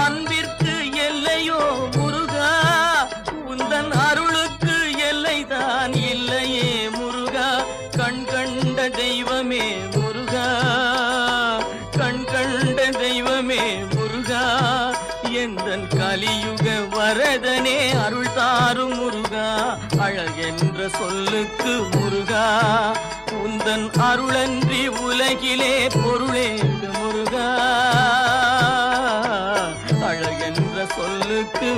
அன்பிற்கு எல்லையோ முருகா, உந்தன் அருளுக்கு எல்லைதான் இல்லையே முருகா. கண் கண்ட தெய்வமே முருகா, கண் கண்ட தெய்வமே முருகா, எந்தன் கலியுக வரதனே அருள் தாரும் முருகா. அழகென்ற சொல்லுக்கு முருகா, உந்தன் அருளன்றி உலகிலே பொருளேது முருகா. அழகென்ற சொல்லுக்கு